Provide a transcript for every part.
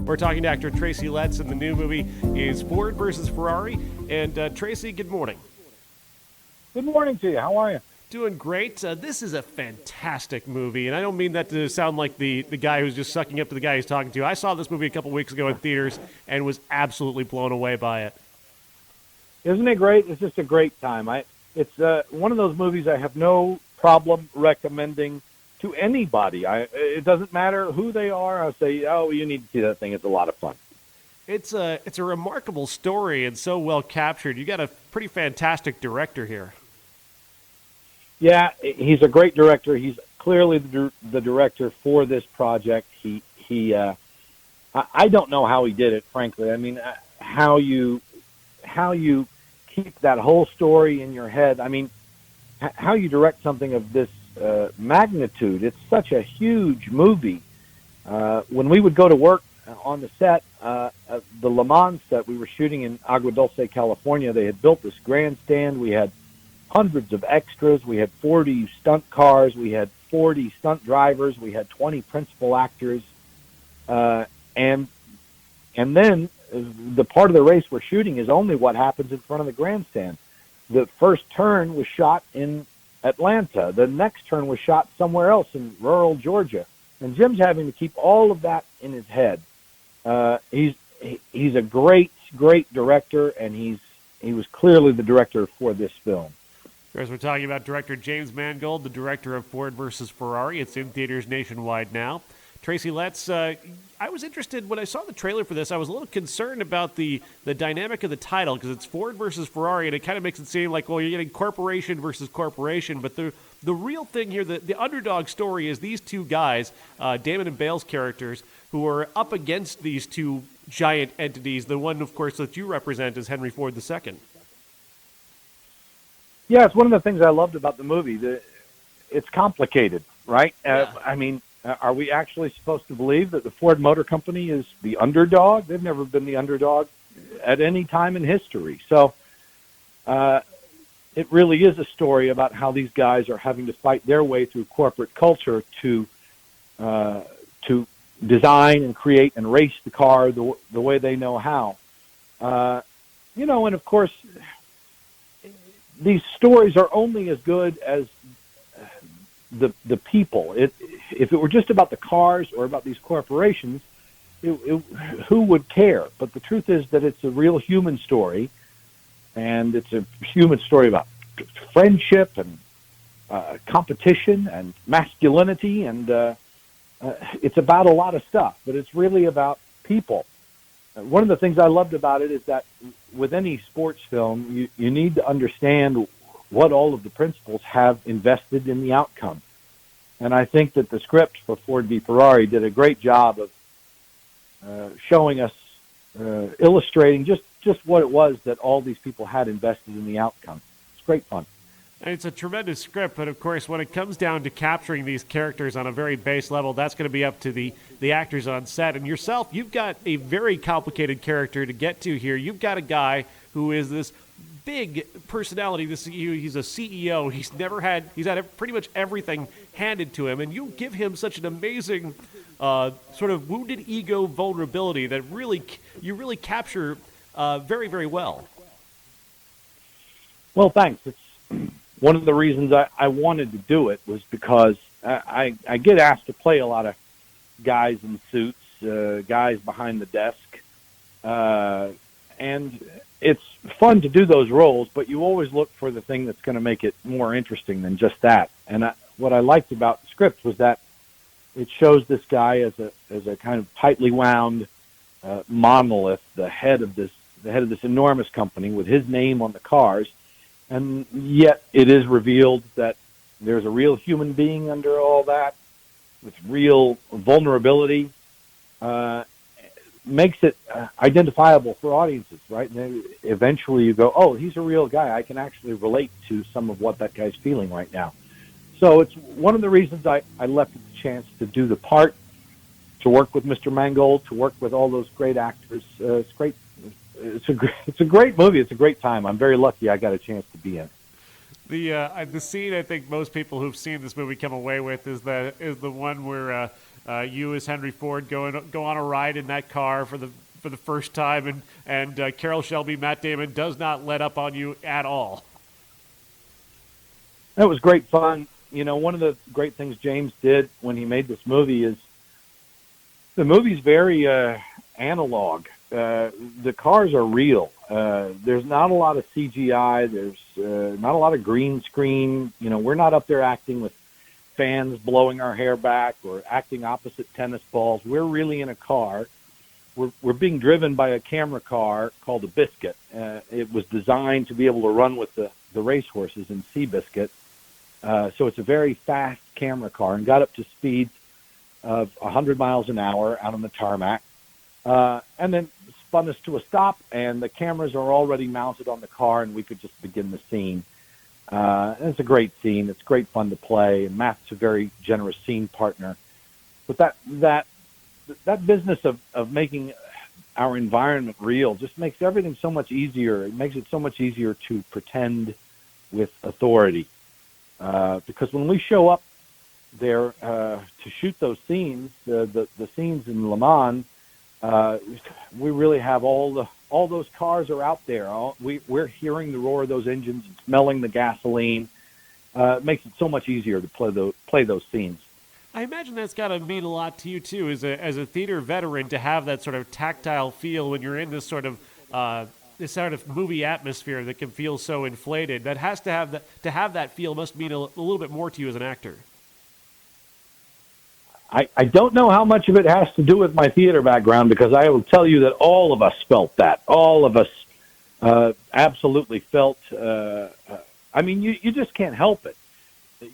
We're talking to actor Tracy Letts, and the new movie is Ford versus Ferrari. And Tracy, good morning. Good morning to you. How are you? Doing great. This is a fantastic movie, and I don't mean that to sound like the guy who's just sucking up to the guy he's talking to. I saw this movie a couple weeks ago in theaters and was absolutely blown away by it. Isn't it great? It's just a great time. It's one of those movies I have no problem recommending to anybody. It doesn't matter who they are. I'll say, oh, you need to see that thing. It's a lot of fun. It's a remarkable story and so well captured. You got a pretty fantastic director here. Yeah, he's a great director. He's clearly the director for this project. I don't know how he did it, frankly. I mean, how you keep that whole story in your head. I mean, how you direct something of this magnitude. It's such a huge movie. When we would go to work on the set, the Le Mans set, we were shooting in Agua Dulce, California. They had built this grandstand. We had hundreds of extras. We had 40 stunt cars. We had 40 stunt drivers. We had 20 principal actors. And then the part of the race we're shooting is only what happens in front of the grandstand. The first turn was shot in Atlanta. The next turn was shot somewhere else in rural Georgia. And Jim's having to keep all of that in his head. He's a great director, and he was clearly the director for this film. Of course, we're talking about director James Mangold, the director of Ford versus Ferrari. It's in theaters nationwide now. Tracy Letts, I was interested when I saw the trailer for this. I was a little concerned about the dynamic of the title because it's Ford versus Ferrari, and it kind of makes it seem like, well, you're getting corporation versus corporation. But the real thing here, the underdog story is these two guys, Damon and Bale's characters, who are up against these two giant entities. The one, of course, that you represent is Henry Ford II. Yeah, it's one of the things I loved about the movie. It's complicated, right? Yeah. I mean, are we actually supposed to believe that the Ford Motor Company is the underdog? They've never been the underdog at any time in history. So it really is a story about how these guys are having to fight their way through corporate culture to design and create and race the car the way they know how. And of course, these stories are only as good as the people. If it were just about the cars or about these corporations, who would care? But the truth is that it's a real human story, and it's a human story about friendship and competition and masculinity, and it's about a lot of stuff, but it's really about people. One of the things I loved about it is that with any sports film, you need to understand what all of the principals have invested in the outcome. And I think that the script for Ford v. Ferrari did a great job of showing us, illustrating just what it was that all these people had invested in the outcome. It's great fun. And it's a tremendous script, but of course, when it comes down to capturing these characters on a very base level, that's going to be up to the actors on set. And yourself, you've got a very complicated character to get to here. You've got a guy who is this big personality. He's a CEO. He's had pretty much everything handed to him, and you give him such an amazing sort of wounded ego vulnerability that you really capture very, very well. Well, thanks. It's one of the reasons I wanted to do it was because I get asked to play a lot of guys in suits, guys behind the desk, and it's fun to do those roles, but you always look for the thing that's going to make it more interesting than just that. And what I liked about the script was that it shows this guy as a kind of tightly wound monolith, the head of this enormous company with his name on the cars. And yet it is revealed that there's a real human being under all that with real vulnerability, makes it identifiable for audiences, right? And then eventually you go, oh, he's a real guy. I can actually relate to some of what that guy's feeling right now. So it's one of the reasons I left the chance to do the part, to work with Mr. Mangold, to work with all those great actors. It's great. It's a great movie. It's a great time. I'm very lucky I got a chance to be in. The scene I think most people who've seen this movie come away with is the one where You as Henry Ford go on a ride in that car for the first time, and Carol Shelby, Matt Damon, does not let up on you at all. That was great fun. You know, one of the great things James did when he made this movie is the movie's very analog. The cars are real. There's not a lot of CGI. There's not a lot of green screen. You know, we're not up there acting with fans blowing our hair back or acting opposite tennis balls. We're really in a car. We're being driven by a camera car called a Biscuit. It was designed to be able to run with the racehorses in Seabiscuit. So it's a very fast camera car, and got up to speeds of 100 miles an hour out on the tarmac. And then spun us to a stop, and the cameras are already mounted on the car, and we could just begin the scene. And it's a great scene. It's great fun to play, and Matt's a very generous scene partner. But that business of making our environment real just makes everything so much easier. It makes it so much easier to pretend with authority. Because when we show up there to shoot those scenes, the scenes in Le Mans, we really have all those cars are out there. We're hearing the roar of those engines and smelling the gasoline. It makes it so much easier to play those scenes. I imagine that's got to mean a lot to you too, as a theater veteran, to have that sort of tactile feel when you're in this sort of movie atmosphere that can feel so inflated. That has to have that feel must mean a little bit more to you as an actor. I don't know how much of it has to do with my theater background, because I will tell you that all of us felt that. All of us absolutely felt. I mean, you just can't help it.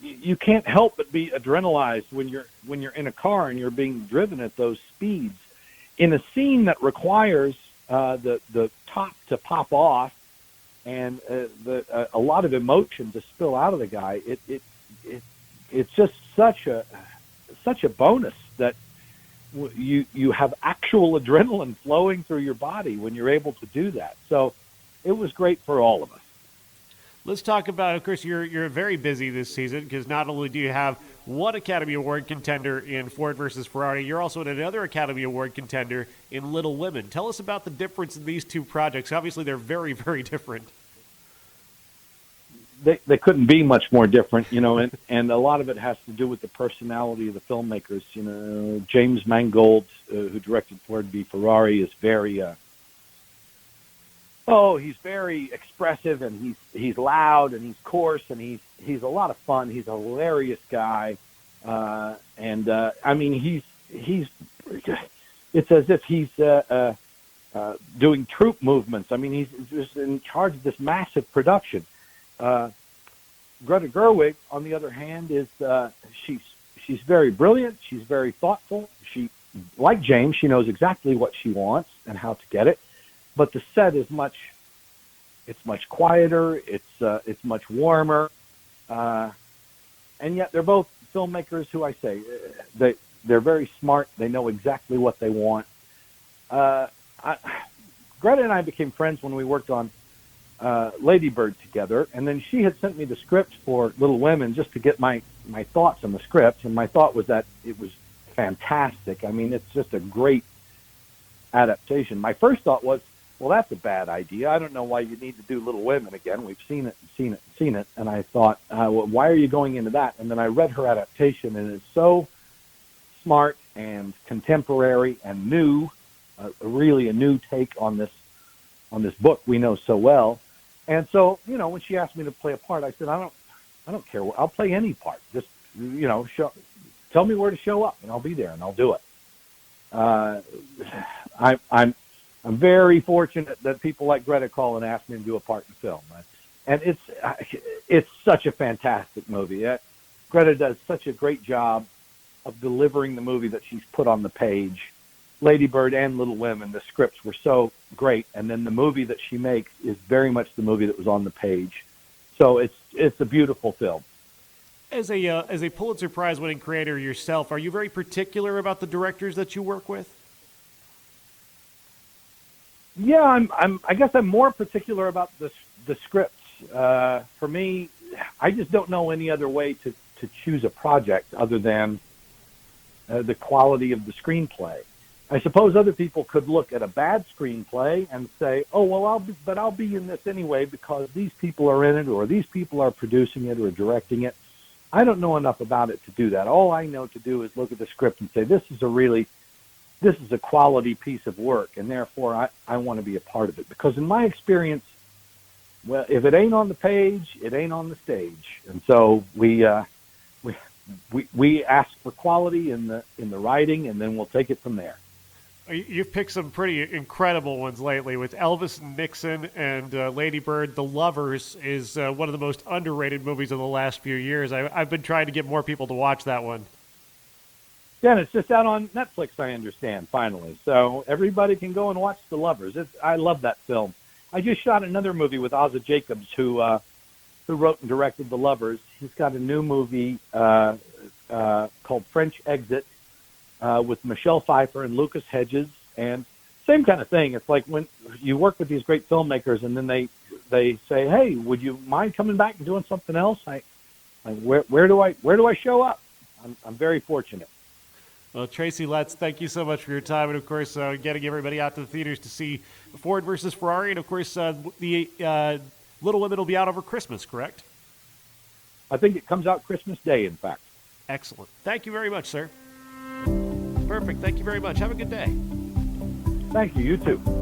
You can't help but be adrenalized when you're in a car and you're being driven at those speeds in a scene that requires the top to pop off and a lot of emotion to spill out of the guy. It's just such a bonus that you have actual adrenaline flowing through your body when you're able to do that. So it was great for all of us. Let's talk about, of course, you're very busy this season, because not only do you have one Academy Award contender in Ford versus Ferrari, you're also in another Academy Award contender in Little Women. Tell us about the difference in these two projects. Obviously, they're very, very different. They couldn't be much more different, you know, and a lot of it has to do with the personality of the filmmakers. You know, James Mangold, who directed Ford v Ferrari, is very he's very expressive, and he's loud, and he's coarse, and he's a lot of fun. He's a hilarious guy, and I mean he's it's as if he's doing troop movements. I mean, he's just in charge of this massive production. Greta Gerwig, on the other hand, is she's very brilliant. She's very thoughtful. She, like James, she knows exactly what she wants and how to get it. But the set is much quieter. It's much warmer, and yet they're both filmmakers who, I say, they're very smart. They know exactly what they want. Greta and I became friends when we worked on Lady Bird together, and then she had sent me the script for Little Women just to get my thoughts on the script, and my thought was that it was fantastic. I mean, it's just a great adaptation. My first thought was, well, that's a bad idea. I don't know why you need to do Little Women again. We've seen it. And I thought, well, why are you going into that? And then I read her adaptation, and it's so smart and contemporary and new, really a new take on this book we know so well. And so, you know, when she asked me to play a part, I said, I don't care. I'll play any part. Just, you know, tell me where to show up, and I'll be there, and I'll do it. I'm very fortunate that people like Greta call and ask me to do a part in film, and it's such a fantastic movie. Greta does such a great job of delivering the movie that she's put on the page. Lady Bird and Little Women, the scripts were so great, and then the movie that she makes is very much the movie that was on the page. So it's a beautiful film. As a Pulitzer Prize-winning creator yourself, are you very particular about the directors that you work with? Yeah, I guess I'm more particular about the scripts. For me, I just don't know any other way to choose a project other than the quality of the screenplay. I suppose other people could look at a bad screenplay and say, "Oh, well, I'll be in this anyway because these people are in it, or these people are producing it or directing it." I don't know enough about it to do that. All I know to do is look at the script and say, "This is a quality piece of work, and therefore I want to be a part of it." Because in my experience, well, if it ain't on the page, it ain't on the stage, and so we ask for quality in the writing, and then we'll take it from there. You've picked some pretty incredible ones lately with Elvis and Nixon and Lady Bird. The Lovers is one of the most underrated movies of the last few years. I've been trying to get more people to watch that one. Yeah, and it's just out on Netflix, I understand, finally. So everybody can go and watch The Lovers. I love that film. I just shot another movie with Ozzy Jacobs, who wrote and directed The Lovers. He's got a new movie called French Exit with Michelle Pfeiffer and Lucas Hedges, and same kind of thing. It's like when you work with these great filmmakers, and then they say, "Hey, would you mind coming back and doing something else?" Where do I show up? I'm very fortunate. Well, Tracy Letts, thank you so much for your time, and of course, getting everybody out to the theaters to see Ford versus Ferrari, and of course, the Little Women will be out over Christmas, correct? I think it comes out Christmas Day, in fact. Excellent. Thank you very much, sir. Perfect. Thank you very much. Have a good day. Thank you. You too.